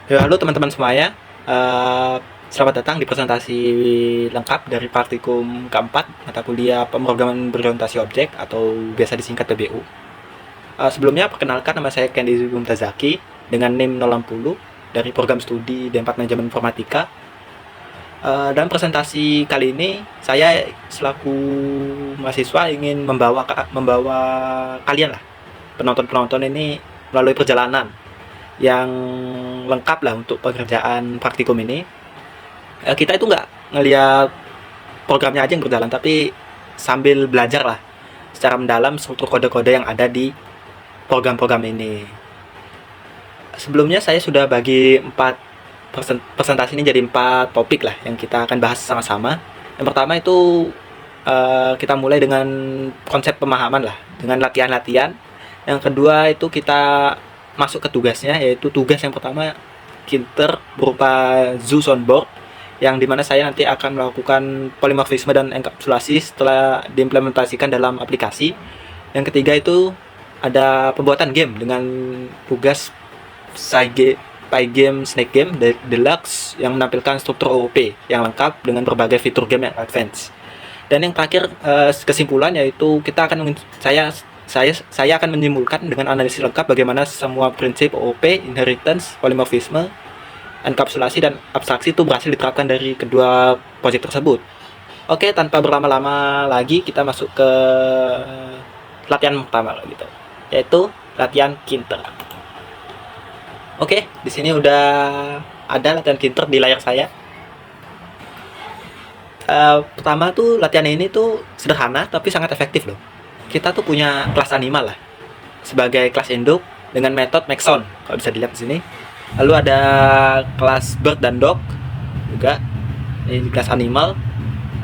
Ya, halo teman-teman semuanya. Eh, Selamat datang di presentasi lengkap dari praktikum keempat mata kuliah pemrograman berorientasi objek atau biasa disingkat PBU. Sebelumnya perkenalkan, nama saya Kendi Mumtazaki dengan NIM 060 dari program studi D4 Manajemen Informatika. Dalam presentasi kali ini saya selaku mahasiswa ingin membawa kalian lah, penonton-penonton ini melalui perjalanan yang lengkap lah untuk pekerjaan praktikum ini. Kita itu nggak ngeliat programnya aja yang berjalan, tapi sambil belajar lah secara mendalam struktur kode-kode yang ada di program-program ini. Sebelumnya saya sudah bagi presentasi ini jadi 4 topik lah yang kita akan bahas sama-sama. Yang pertama itu kita mulai dengan konsep pemahaman lah, dengan latihan-latihan. Yang kedua itu kita masuk ke tugasnya, yaitu tugas yang pertama Kinter berupa Zeus on board, yang dimana saya nanti akan melakukan polimorfisme dan enkapsulasi setelah diimplementasikan dalam aplikasi. Yang ketiga itu ada pembuatan game dengan tugas Pygame Snake Game Deluxe yang menampilkan struktur OOP yang lengkap dengan berbagai fitur game yang advance. Dan yang terakhir kesimpulan, yaitu kita akan saya akan menyimpulkan dengan analisis lengkap bagaimana semua prinsip OOP, inheritance, polymorphisme, enkapsulasi, dan abstraksi itu berhasil diterapkan dari kedua project tersebut. Oke, tanpa berlama-lama lagi kita masuk ke latihan pertama gitu, yaitu latihan Kinter. Oke, di sini udah ada latihan Kinter di layar saya. Pertama tuh latihan ini tuh sederhana tapi sangat efektif loh. Kita tuh punya kelas animal lah sebagai kelas induk dengan metode Maxon, kalau bisa dilihat di sini. Lalu ada kelas bird dan dog juga, ini kelas animal.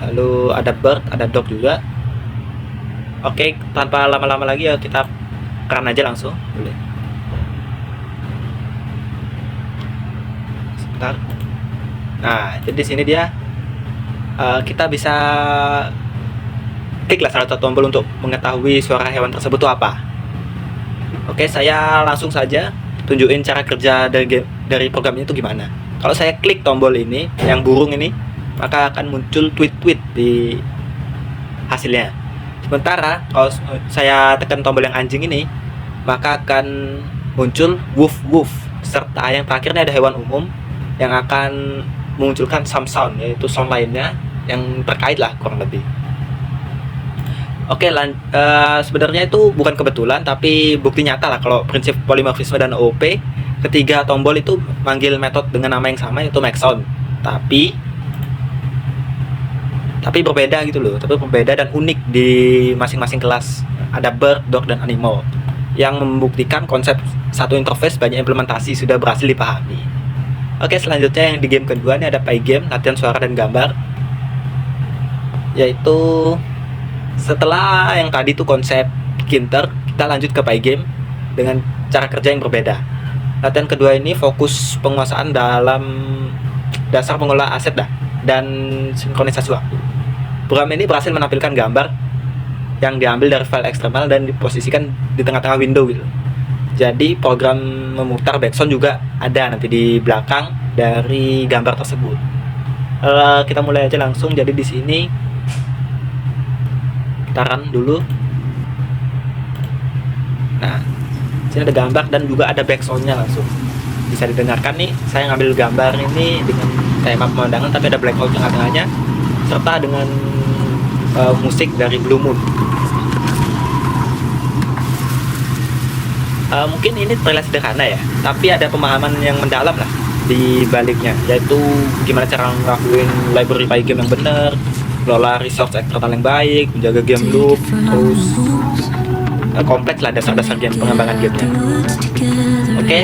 Lalu ada bird, ada dog juga. Oke, tanpa lama-lama lagi ya kita run aja langsung. Boleh. Sebentar. Nah, jadi di sini dia kita bisa kliklah salah satu tombol untuk mengetahui suara hewan tersebut itu apa. Oke, saya langsung saja tunjukin cara kerja dari program ini itu gimana. Kalau saya klik tombol ini, yang burung ini, maka akan muncul tweet-tweet di hasilnya. Sementara kalau saya tekan tombol yang anjing ini, maka akan muncul woof-woof. Serta yang terakhirnya ada hewan umum yang akan memunculkan some sound, yaitu sound lainnya yang terkait lah kurang lebih. Oke, sebenarnya itu bukan kebetulan, tapi bukti nyata lah kalau prinsip polimorfisme dan OOP. Ketiga tombol itu manggil metode dengan nama yang sama, yaitu Maxon. Tapi berbeda gitu loh, tapi berbeda dan unik di masing-masing kelas. Ada bird, dog, dan animal, yang membuktikan konsep satu interface banyak implementasi sudah berhasil dipahami. Oke, selanjutnya yang di game kedua ini ada Pygame, latihan suara dan gambar, yaitu setelah yang tadi tuh konsep Kinter, kita lanjut ke Pygame dengan cara kerja yang berbeda. Latihan kedua ini fokus penguasaan dalam dasar pengelola aset dan sinkronisasi waktu. Program ini berhasil menampilkan gambar yang diambil dari file eksternal dan diposisikan di tengah-tengah window gitu. Jadi program memutar background juga ada nanti di belakang dari gambar tersebut. Kita mulai aja langsung. Jadi di sini kita run dulu. Nah, sini ada gambar dan juga ada backsoundnya langsung bisa didengarkan nih. Saya ngambil gambar ini dengan tema pemandangan, tapi ada blackout tengah-tengahnya serta dengan musik dari Blue Moon. Mungkin ini terlihat sederhana ya, tapi ada pemahaman yang mendalam lah di baliknya, yaitu gimana cara ngelakuin library Pygame yang benar, kelola resource eksternal yang baik, menjaga game loop, terus kompleks lah dasar-dasar game, pengembangan gamenya. Oke,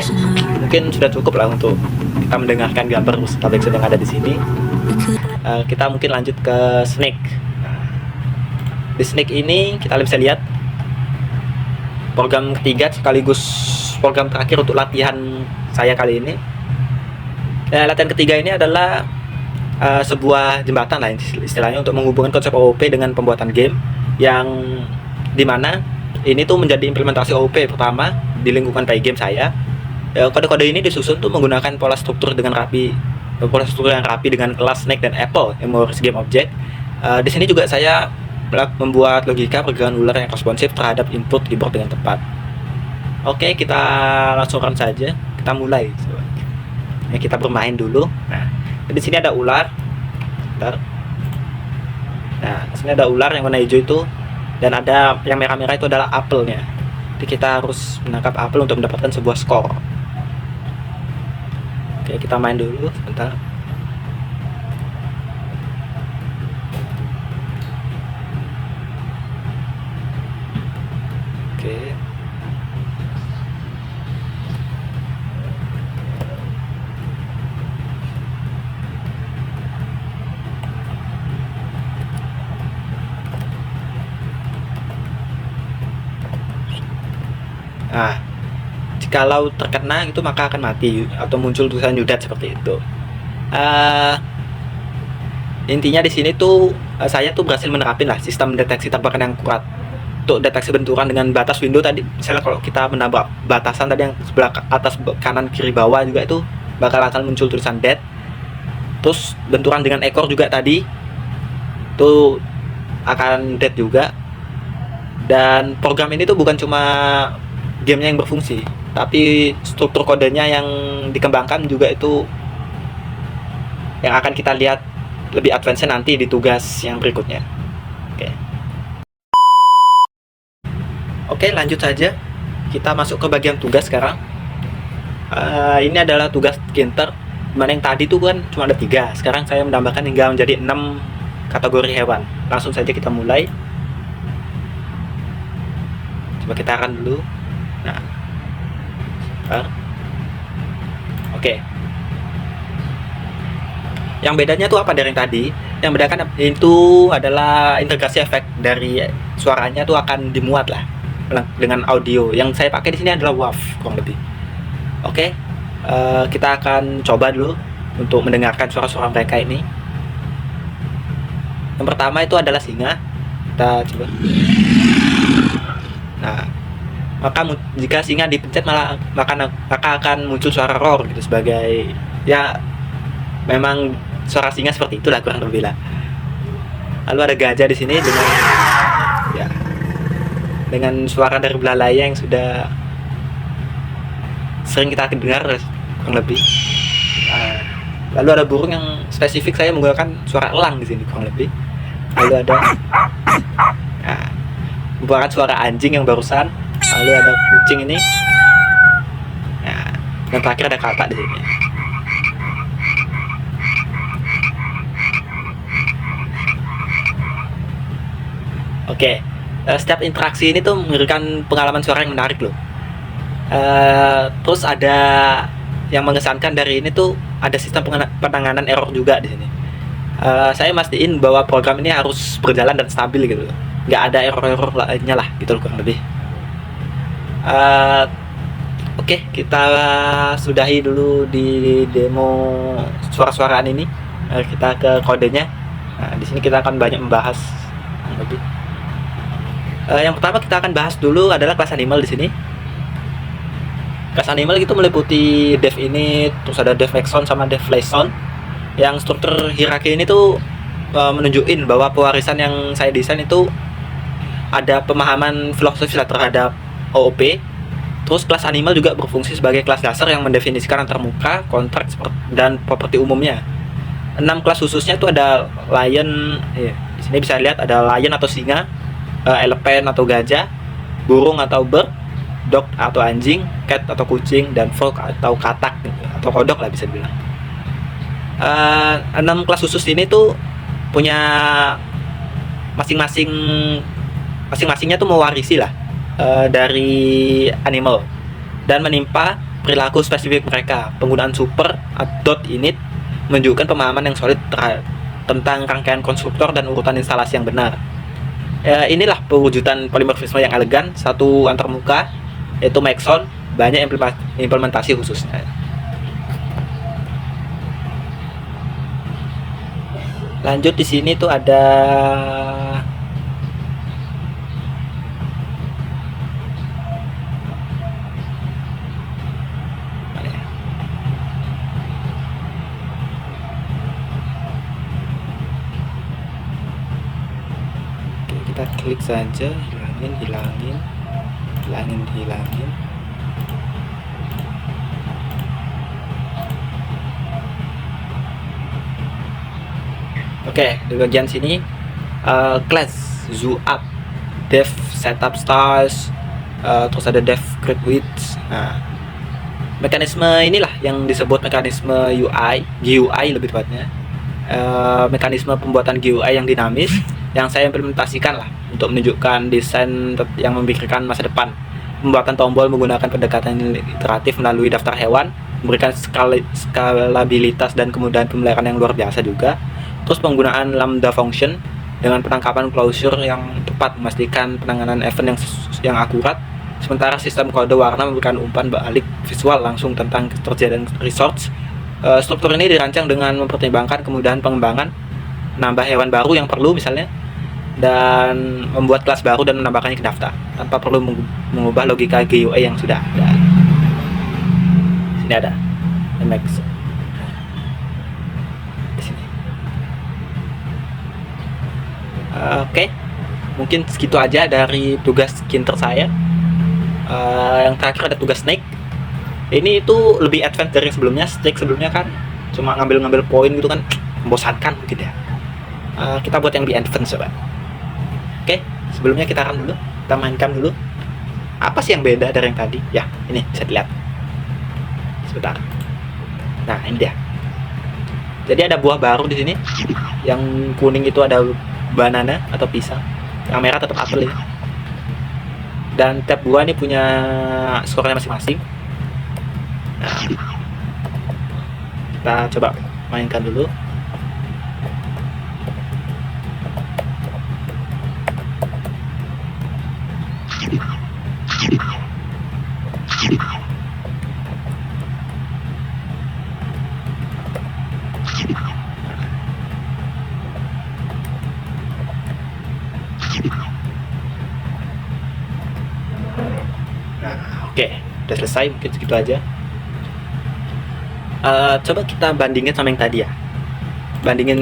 mungkin sudah cukup lah untuk kita mendengarkan gambar background yang ada di sini. Kita mungkin lanjut ke Snake. Di Snake ini kita bisa lihat program ketiga sekaligus program terakhir untuk latihan saya kali ini. Latihan ketiga ini adalah sebuah jembatan lah istilahnya untuk menghubungkan konsep OOP dengan pembuatan game, yang dimana ini tuh menjadi implementasi OOP pertama di lingkungan Pygame saya. Kode-kode ini disusun tuh menggunakan pola struktur yang rapi dengan kelas snake dan apple yang mengurus game objek. Di sini juga saya membuat logika pergerakan ular yang responsif terhadap input keyboard dengan tepat. Oke, kita langsung run saja. Kita mulai. Ya, kita bermain dulu. Nah, di sini ada ular. Bentar. Nah, di sini ada ular yang warna hijau itu, dan ada yang merah-merah itu adalah apelnya. Jadi kita harus menangkap apel untuk mendapatkan sebuah skor. Oke, kita main dulu sebentar. Oke. Nah, jikalau terkena itu maka akan mati atau muncul tulisan Yudat seperti itu. Intinya di sini tuh saya tuh berhasil menerapin lah sistem deteksi tabrakan yang kuat untuk deteksi benturan dengan batas window tadi. Misalnya kalau kita menabrak batasan tadi yang sebelah atas, kanan, kiri, bawah juga itu bakal akan muncul tulisan dead. Terus benturan dengan ekor juga tadi tuh akan dead juga. Dan program ini tuh bukan cuma gamenya yang berfungsi, tapi struktur kodenya yang dikembangkan juga itu yang akan kita lihat lebih advance nanti di tugas yang berikutnya. Oke, lanjut saja. Kita masuk ke bagian tugas sekarang. Ini adalah tugas Ginter, dimana yang tadi tuh kan cuma ada 3. Sekarang saya menambahkan hingga menjadi 6 kategori hewan. Langsung saja kita mulai. Coba kita run dulu. Nah, oke. Yang bedanya tuh apa dari yang tadi? Yang bedakan itu adalah integrasi efek dari suaranya tuh akan dimuat lah dengan audio. Yang saya pakai di sini adalah WAV kurang lebih. Oke, kita akan coba dulu untuk mendengarkan suara-suara mereka ini. Yang pertama itu adalah singa. Kita coba. Nah, maka jika singa dipencet maka akan muncul suara roar gitu, sebagai ya memang suara singa seperti itulah kurang lebih lah. Lalu ada gajah di sini dengan suara dari belalai yang sudah sering kita dengar kurang lebih. Lalu ada burung yang spesifik, saya menggunakan suara elang di sini kurang lebih. Lalu ada merupakan suara anjing yang barusan. Lalu ada kucing ini. Nah, dan terakhir ada katak di sini. Oke, setiap interaksi ini tuh memberikan pengalaman suara yang menarik loh. Terus ada yang mengesankan dari ini tuh ada sistem penanganan error juga di sini. Saya mastiin bahwa program ini harus berjalan dan stabil gitu, nggak ada error-error lainnya lah gitu loh kurang lebih. Oke, kita sudahi dulu di demo suara-suaraan ini. Kita ke kodenya. Nah, di sini kita akan banyak membahas lebih. Yang pertama kita akan bahas dulu adalah kelas animal di sini. Kelas animal itu meliputi dev init, terus ada dev exon sama dev lesson. Yang struktur hierarki ini tuh menunjukin bahwa pewarisan yang saya desain itu ada pemahaman filosofis terhadap OOP. Terus kelas animal juga berfungsi sebagai kelas dasar yang mendefinisikan antarmuka, kontrak, dan properti umumnya. 6 kelas khususnya itu ada lion, di sini bisa lihat ada lion atau singa, elephant atau gajah, burung atau bird, dog atau anjing, cat atau kucing, dan frog atau katak atau kodok lah bisa dibilang. 6 kelas khusus ini tuh punya masing-masingnya tuh mewarisi lah dari animal dan menimpa perilaku spesifik mereka. Penggunaan super dot init menunjukkan pemahaman yang solid tentang rangkaian konstruktor dan urutan instalasi yang benar. Inilah pewujudan polimorfisme yang elegan. Satu antarmuka yaitu Maxon, banyak implementasi khususnya. Lanjut di sini tuh ada kita klik saja, hilangin. Oke, di bagian sini class zoom up, dev setup styles, terus ada dev create width. Nah, mekanisme inilah yang disebut mekanisme GUI lebih tepatnya. Mekanisme pembuatan GUI yang dinamis yang saya implementasikan lah untuk menunjukkan desain yang memikirkan masa depan. Pembuatan tombol menggunakan pendekatan iteratif melalui daftar hewan, memberikan skalabilitas dan kemudahan pemeliharaan yang luar biasa juga. Terus penggunaan lambda function dengan penangkapan closure yang tepat, memastikan penanganan event yang akurat. Sementara sistem kode warna memberikan umpan balik visual langsung tentang ketersediaan resource. Struktur ini dirancang dengan mempertimbangkan kemudahan pengembangan, menambah hewan baru yang perlu misalnya, dan membuat kelas baru dan menambahkannya ke daftar tanpa perlu mengubah logika GUI yang sudah ada. Sini ada MX. Di sini. Oke. Mungkin segitu aja dari tugas kinter saya. Yang terakhir ada tugas snake. Ini itu lebih advance dari yang sebelumnya. Snake sebelumnya kan cuma ngambil poin gitu kan, membosankan mungkin ya. Kita buat yang lebih advance coba. Oke, sebelumnya kita run dulu, kita mainkan dulu. Apa sih yang beda dari yang tadi? Ya, ini bisa dilihat. Sebentar. Nah, ini dia. Jadi ada buah baru di sini. Yang kuning itu ada banana atau pisang. Yang merah tetap apel ya. Dan tiap buah ini punya skornya masing-masing. Nah, kita coba mainkan dulu. Oke, udah selesai, mungkin segitu aja. Coba kita bandingin sama yang tadi ya. Bandingin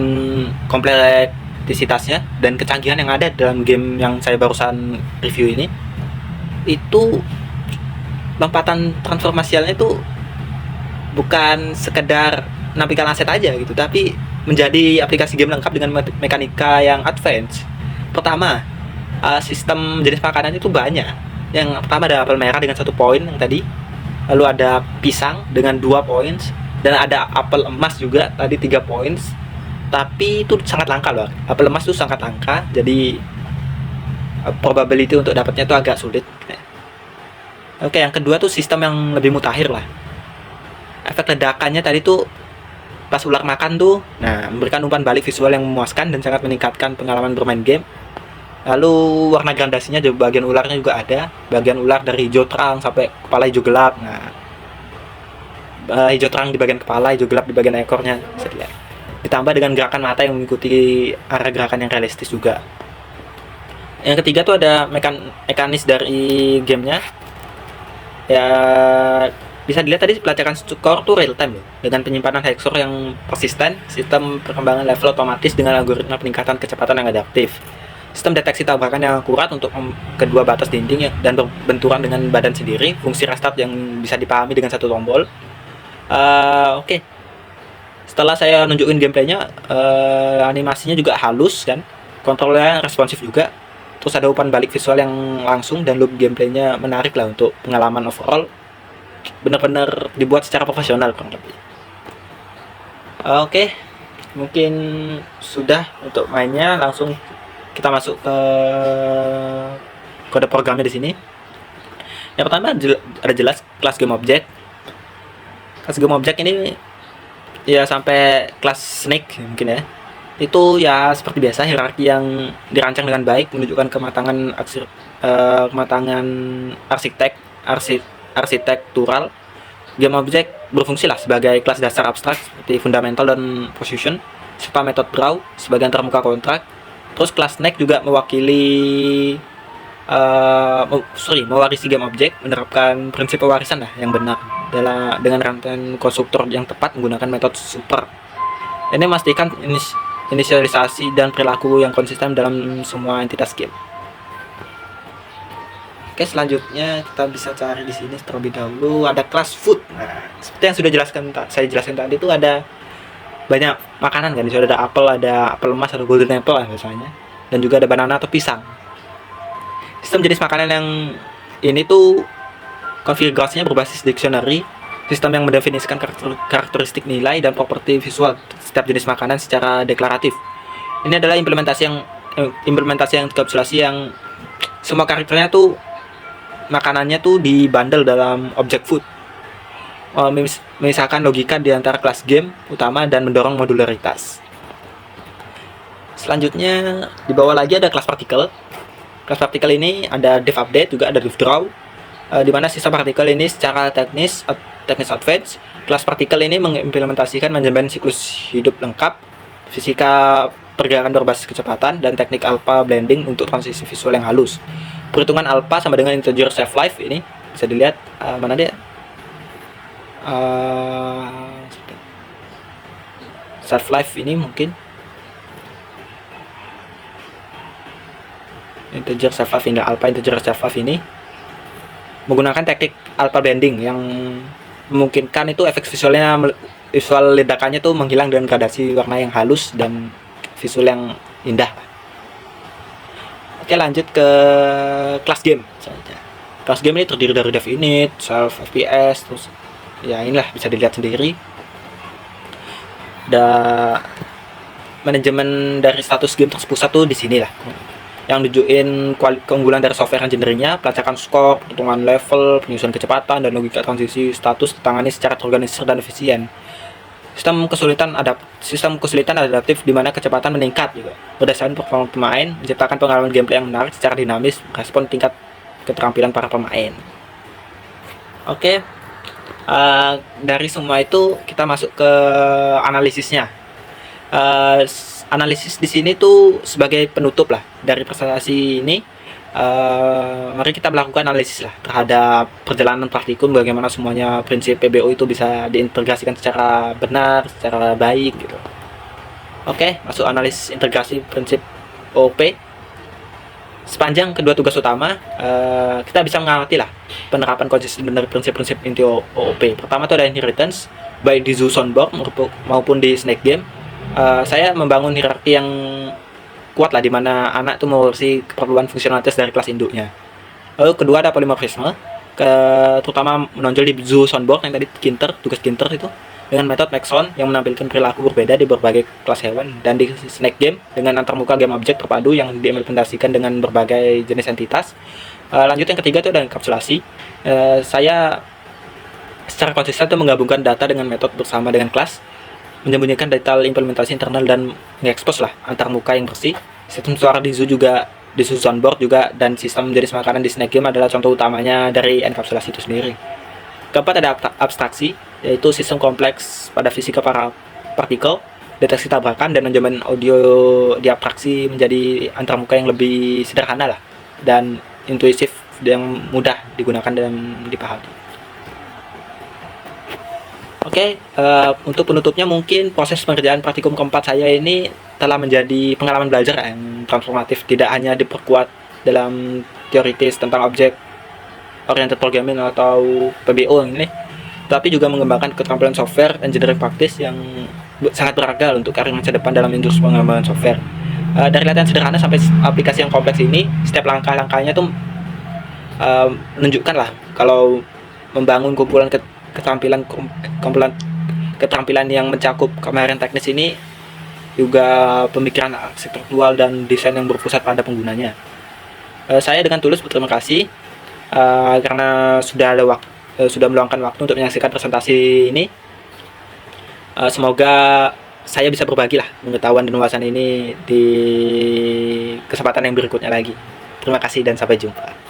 kompleksitasnya dan kecanggihan yang ada dalam game yang saya barusan review ini. Itu lompatan transformasialnya itu bukan sekedar menampilkan aset aja gitu, tapi menjadi aplikasi game lengkap dengan mekanika yang advance. Pertama, sistem jenis makanan itu banyak. Yang pertama ada apel merah dengan 1 poin yang tadi, lalu ada pisang dengan 2 poin, dan ada apel emas juga tadi 3 poin. Tapi itu sangat langka loh, apel emas itu sangat langka, jadi probability untuk dapatnya itu agak sulit. Oke, yang kedua tuh sistem yang lebih mutakhir lah. Efek ledakannya tadi tuh pas ular makan tuh, nah, memberikan umpan balik visual yang memuaskan dan sangat meningkatkan pengalaman bermain game. Lalu warna gradasinya juga, bagian ularnya juga ada, bagian ular dari hijau terang sampai kepala hijau gelap. Nah, hijau terang di bagian kepala, hijau gelap di bagian ekornya. Ditambah dengan gerakan mata yang mengikuti arah gerakan yang realistis juga. Yang ketiga tuh ada mekanis dari gamenya. Ya, bisa dilihat tadi pelacakan skor tuh real time dengan penyimpanan hexor yang persisten, sistem perkembangan level otomatis dengan algoritma peningkatan kecepatan yang adaptif, sistem deteksi tabrakan yang akurat untuk kedua batas dinding dan berbenturan dengan badan sendiri, fungsi restart yang bisa dipahami dengan 1 tombol. Oke. Setelah saya nunjukin gameplaynya, animasinya juga halus kan, kontrolnya responsif juga, terus ada umpan balik visual yang langsung, dan loop gameplaynya menarik lah untuk pengalaman overall. Benar-benar dibuat secara profesional kurang lebih. Oke, mungkin sudah untuk mainnya. Langsung kita masuk ke kode programnya di sini. Yang pertama ada jelas kelas game object. Kelas game object ini ya sampai kelas snake mungkin ya. Itu ya seperti biasa hierarki yang dirancang dengan baik, menunjukkan kematangan arsitektural. Game object berfungsi lah sebagai kelas dasar abstrak seperti fundamental dan position, serta metode draw sebagai antarmuka kontrak. Terus kelas snake juga mewarisi game object, menerapkan prinsip pewarisan lah yang benar dengan rangkaian konstruktor yang tepat menggunakan metode super. Ini memastikan inisialisasi dan perilaku yang konsisten dalam semua entitas game. Oke, selanjutnya kita bisa cari di sini terlebih dahulu ada kelas food. Nah, seperti yang sudah saya jelaskan tadi itu ada banyak makanan kan. Di sini ada apel emas, ada golden apple lah biasanya. Dan juga ada banana atau pisang. Sistem jenis makanan yang ini tuh konfigurasinya berbasis dictionary, sistem yang mendefinisikan karakteristik nilai dan properti visual setiap jenis makanan secara deklaratif. Ini adalah implementasi yang enkapsulasi yang semua karakternya tuh makanannya tuh dibundle dalam objek food, memisahkan logika di antara kelas game utama dan mendorong modularitas. Selanjutnya di bawah lagi ada kelas partikel. Kelas partikel ini ada dev update, juga ada dev draw, di mana sistem partikel ini secara teknis advance. Kelas partikel ini mengimplementasikan manajemen siklus hidup lengkap, fisika pergerakan berbasis kecepatan, dan teknik alpha blending untuk transisi visual yang halus. Perhitungan alpha sama dengan integer save life ini bisa dilihat mana dia save life ini mungkin integer save life ini alpha integer save life ini menggunakan teknik alpha blending yang memungkinkan itu efek visual ledakannya tuh menghilang dengan gradasi warna yang halus dan visual yang indah. Oke, lanjut ke kelas game saja. Kelas game ini terdiri dari dev init, self FPS, terus ya inilah bisa dilihat sendiri. Dan manajemen dari status game terpusat tuh di sini lah. Yang nunjukin keunggulan dari software engineering-nya, pelacakan skor, perhitungan level, penyusunan kecepatan, dan logika transisi status ditangani secara terorganisir dan efisien. Sistem kesulitan adaptif di mana kecepatan meningkat juga berdasarkan performa pemain, menciptakan pengalaman gameplay yang menarik secara dinamis, respon tingkat keterampilan para pemain. Oke, dari semua itu kita masuk ke analisisnya. Analisis di sini tuh sebagai penutup lah dari presentasi ini. Mari kita melakukan analisis lah terhadap perjalanan praktikum, bagaimana semuanya prinsip PBO itu bisa diintegrasikan secara benar, secara baik gitu. Oke, masuk analisis integrasi prinsip OOP. Sepanjang kedua tugas utama, kita bisa mengamati lah penerapan konsisten dari prinsip-prinsip inti OOP. Pertama itu ada inheritance, baik di Zoo Soundboard maupun di Snake Game. Saya membangun hierarki yang kuat lah, dimana anak tuh mengurusi keperluan fungsionalitas dari kelas induknya. Lalu kedua ada polymorphisme, terutama menonjol di Zoo Soundboard yang tadi tugas Ginter itu dengan metode Maxon yang menampilkan perilaku berbeda di berbagai kelas hewan, dan di Snake Game dengan antarmuka game objek terpadu yang diimplementasikan dengan berbagai jenis entitas. Lanjut yang ketiga itu ada enkapsulasi. Saya secara konsisten tuh menggabungkan data dengan metode bersama dengan kelas, menyembunyikan detail implementasi internal dan mengekspos lah antarmuka yang bersih. Sistem suara di Zoo juga, di Zoo Soundboard juga, dan sistem jenis makanan di Snake Game adalah contoh utamanya dari enkapsulasi itu sendiri. Keempat ada abstraksi, yaitu sistem kompleks pada fisika para partikel, deteksi tabrakan, dan manajemen audio diabstraksi menjadi antarmuka yang lebih sederhana lah dan intuitif, yang mudah digunakan dan dipahami. Oke, untuk penutupnya mungkin proses pengerjaan praktikum keempat saya ini telah menjadi pengalaman belajar yang transformatif, tidak hanya diperkuat dalam teoritis tentang objek oriented programming atau PBO ini, tapi juga mengembangkan keterampilan software engineering practice yang sangat berharga untuk karir masa depan dalam industri pengembangan software. Dari latihan sederhana sampai aplikasi yang kompleks ini, setiap langkah-langkahnya tuh menunjukkan lah kalau membangun keterampilan yang mencakup kemahiran teknis ini juga pemikiran arsitektural dan desain yang berpusat pada penggunanya. Saya dengan tulus berterima kasih karena sudah meluangkan waktu untuk menyaksikan presentasi ini. Semoga saya bisa berbagi lah pengetahuan dan wawasan ini di kesempatan yang berikutnya lagi. Terima kasih dan sampai jumpa.